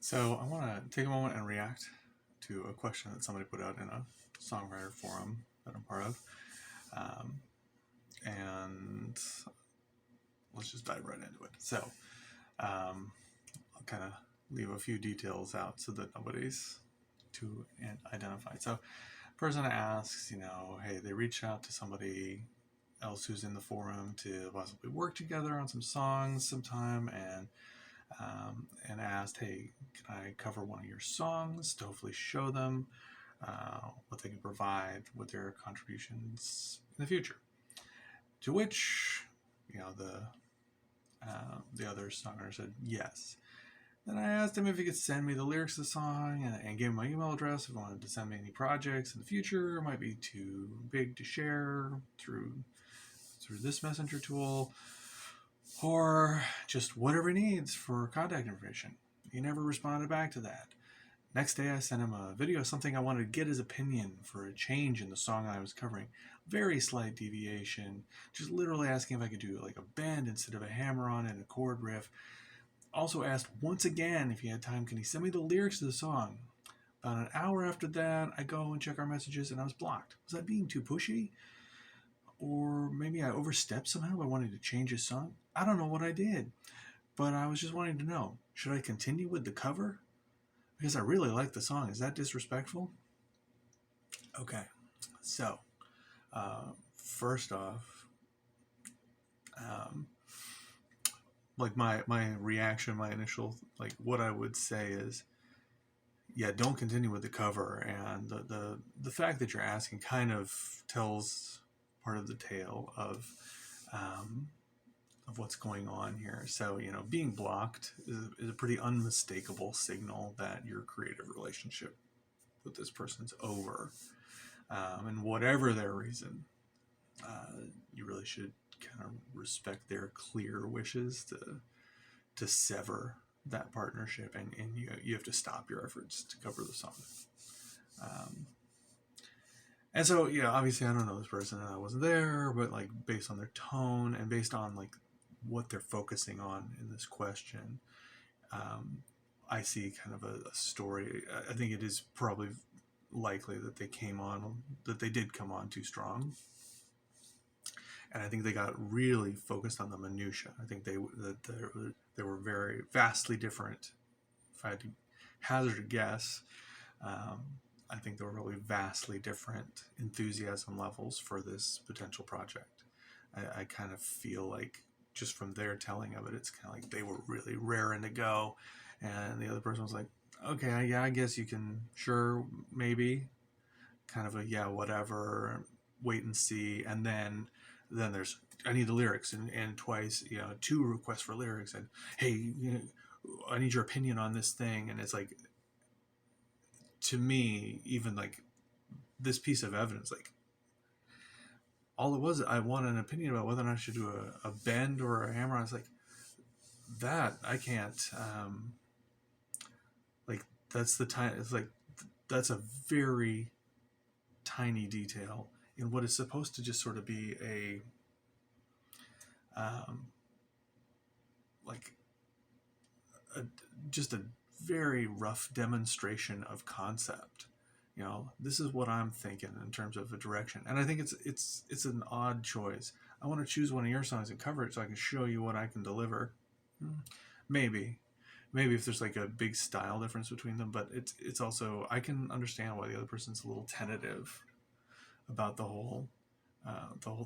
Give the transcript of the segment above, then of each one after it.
So I want to take a moment and react to a question that somebody put out in a songwriter forum that I'm part of. Um, and let's just dive right into it. So I'll kind of leave a few details out so that nobody's too identified. So person asks, hey, they reached out to somebody else who's in the forum to possibly work together on some songs sometime, and asked, hey, can I cover one of your songs to hopefully show them what they can provide with their contributions in the future? To which, the other songwriter said yes. Then I asked him if he could send me the lyrics of the song and gave him my email address if he wanted to send me any projects in the future. It might be too big to share through this messenger tool, or just whatever he needs for contact information. He never responded back to that. Next day, I sent him a video of something I wanted to get his opinion for a change in the song I was covering. Very slight deviation, just literally asking if I could do like a bend instead of a hammer-on and a chord riff. Also asked once again if he had time, can he send me the lyrics to the song? About an hour after that, I go and check our messages and I was blocked. Was I being too pushy? Or maybe I overstepped somehow by wanting to change his song? I don't know what I did, but I was just wanting to know, should I continue with the cover? Because I really like the song. Is that disrespectful? Okay, so first off, like my reaction, my initial, like what I would say is, yeah, don't continue with the cover. And the fact that you're asking kind of tells part of the tale of what's going on here. So, being blocked is a pretty unmistakable signal that your creative relationship with this person's over. And whatever their reason, you really should kind of respect their clear wishes to sever that partnership, and you have to stop your efforts to cover the song. And so, obviously I don't know this person and I wasn't there, but like based on their tone and based on like what they're focusing on in this question, I see kind of a story. I think it is probably likely that they did come on too strong, and I think they got really focused on the minutia. I think they were very vastly different. If I had to hazard a guess, I think there were really vastly different enthusiasm levels for this potential project. I kind of feel like, just from their telling of it, it's kind of like they were really raring to go, and the other person was like, okay, yeah, I guess you can, sure, maybe, kind of a yeah, whatever, wait and see. And then there's, I need the lyrics, and twice, two requests for lyrics, and hey, I need your opinion on this thing. And it's like, to me, even like this piece of evidence, like all it was, I want an opinion about whether or not I should do a bend or a hammer. I was like, that I can't, like that's the time. It's like, that's a very tiny detail in what is supposed to just sort of be a like just a very rough demonstration of concept. This is what I'm thinking in terms of a direction, and I think it's an odd choice. I want to choose one of your songs and cover it so I can show you what I can deliver. Maybe if there's like a big style difference between them, but it's also, I can understand why the other person's a little tentative about the whole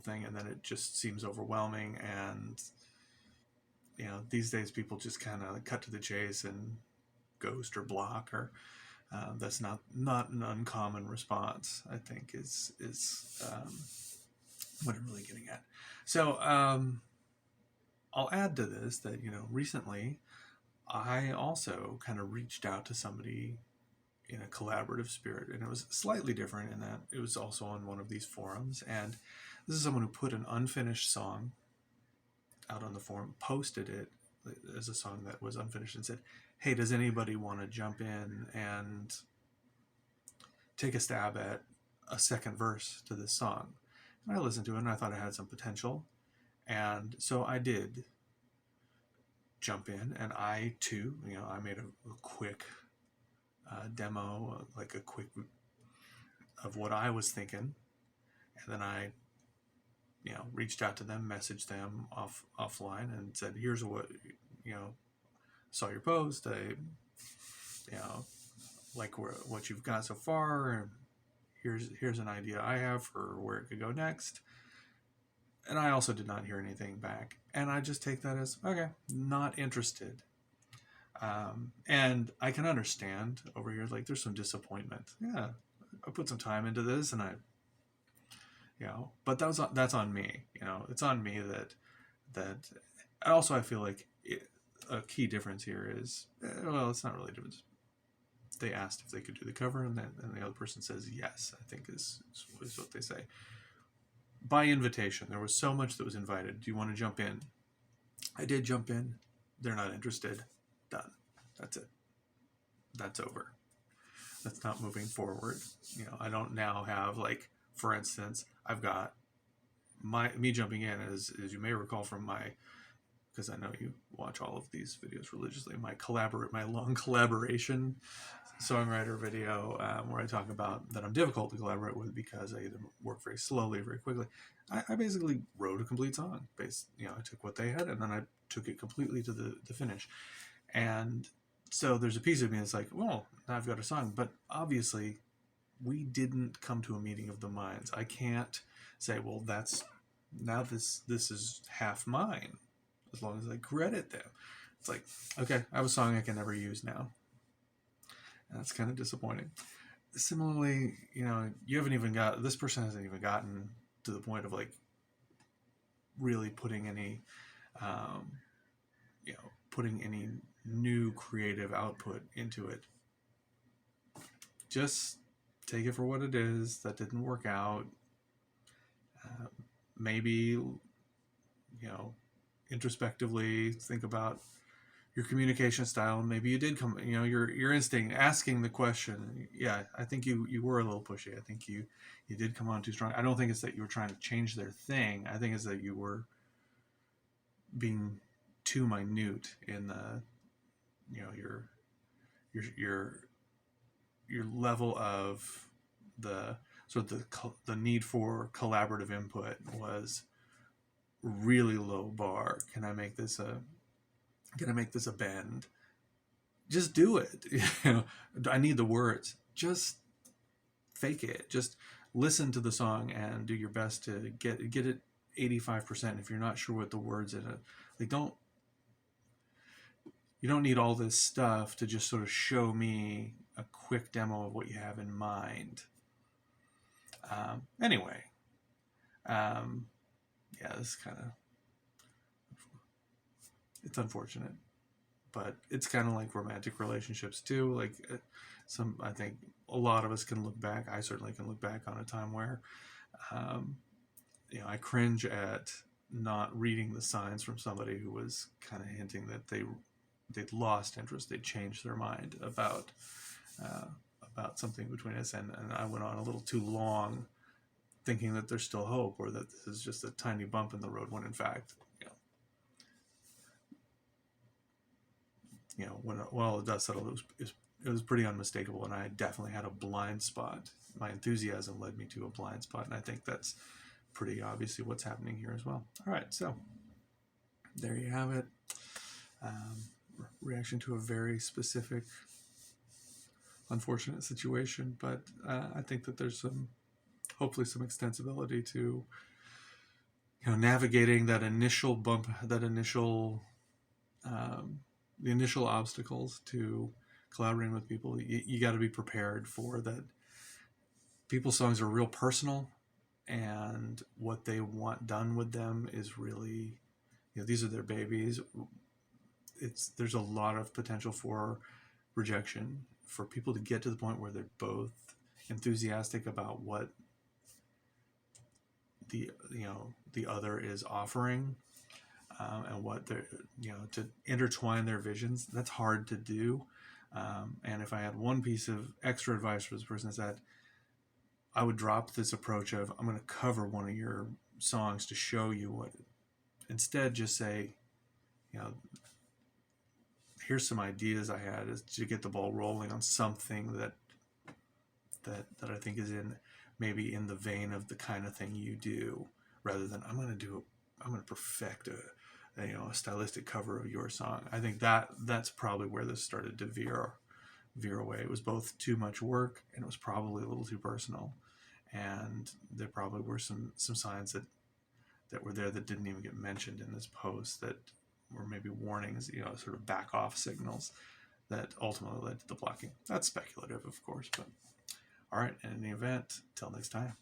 thing, and then it just seems overwhelming. And these days people just kind of cut to the chase and ghost or block, or that's not an uncommon response, I think, is what I'm really getting at. So I'll add to this that recently I also kind of reached out to somebody in a collaborative spirit, and it was slightly different in that it was also on one of these forums. And this is someone who put an unfinished song out on the forum, posted it as a song that was unfinished, and said, hey, does anybody want to jump in and take a stab at a second verse to this song? And I listened to it and I thought it had some potential, and so I did. jump in, and I too, I made a quick demo, like a quick of what I was thinking, and then I reached out to them, messaged them offline, and said, "Here's what saw your post. I like what you've got so far, and here's an idea I have for where it could go next." And I also did not hear anything back, and I just take that as okay, not interested. And I can understand over here, like there's some disappointment. Yeah, I put some time into this, and but that's on me. It's on me that. Also, I feel like a key difference here is well, it's not really a difference. They asked if they could do the cover, and the other person says yes. I think is what they say. By invitation, there was so much that was invited. Do you want to jump in? I did jump in. They're not interested. Done. That's it. That's over. That's not moving forward. I don't now have, like, for instance, I've got me jumping in, as you may recall from my, because I know you watch all of these videos religiously, my long collaboration songwriter video, where I talk about that I'm difficult to collaborate with because I either work very slowly, very quickly. I basically wrote a complete song. I took what they had, and then I took it completely to the finish. And so there's a piece of me that's like, well, now I've got a song, but obviously we didn't come to a meeting of the minds. I can't say, well, this is half mine, as long as I credit them. It's like, okay, I have a song I can never use now. And that's kind of disappointing. Similarly, this person hasn't even gotten to the point of like really putting any new creative output into it. Just take it for what it is. That didn't work out. Maybe introspectively think about your communication style. Maybe you did come, your instinct, asking the question. Yeah, I think you were a little pushy. I think you did come on too strong. I don't think it's that you were trying to change their thing. I think it's that you were being too minute in the, your level of the sort of the need for collaborative input was really low bar. Can I make this a bend? Just do it. I need the words. Just fake it. Just listen to the song and do your best to get it 85%. If you're not sure what the words in it, like you don't need all this stuff to just sort of show me a quick demo of what you have in mind. Anyway, this kind of, it's unfortunate, but it's kind of like romantic relationships too. Like I think a lot of us can look back. I certainly can look back on a time where, I cringe at not reading the signs from somebody who was kind of hinting that they'd lost interest, they'd changed their mind about something between us, and I went on a little too long thinking that there's still hope, or that this is just a tiny bump in the road, when in fact, when all the dust settled, it was pretty unmistakable, and I definitely had a blind spot. My enthusiasm led me to a blind spot, and I think that's pretty obviously what's happening here as well. All right, so there you have it. Reaction to a very specific, unfortunate situation, but I think that there's hopefully some extensibility to navigating that initial bump, that initial the initial obstacles to collaborating with people. You got to be prepared for that. People's songs are real personal, and what they want done with them is really, these are their babies. There's a lot of potential for rejection, for people to get to the point where they're both enthusiastic about what the other is offering, and what they're, to intertwine their visions. That's hard to do. And if I had one piece of extra advice for this person, is that I would drop this approach of, I'm going to cover one of your songs to show you what. Instead, just say, here's some ideas I had is to get the ball rolling on something that I think is maybe in the vein of the kind of thing you do, rather than I'm going to perfect a stylistic cover of your song. I think that's probably where this started to veer away. It was both too much work, and it was probably a little too personal, and there probably were some signs that were there that didn't even get mentioned in this post, that were maybe warnings, sort of back off signals that ultimately led to the blocking. That's speculative, of course, but all right. In any event, till next time.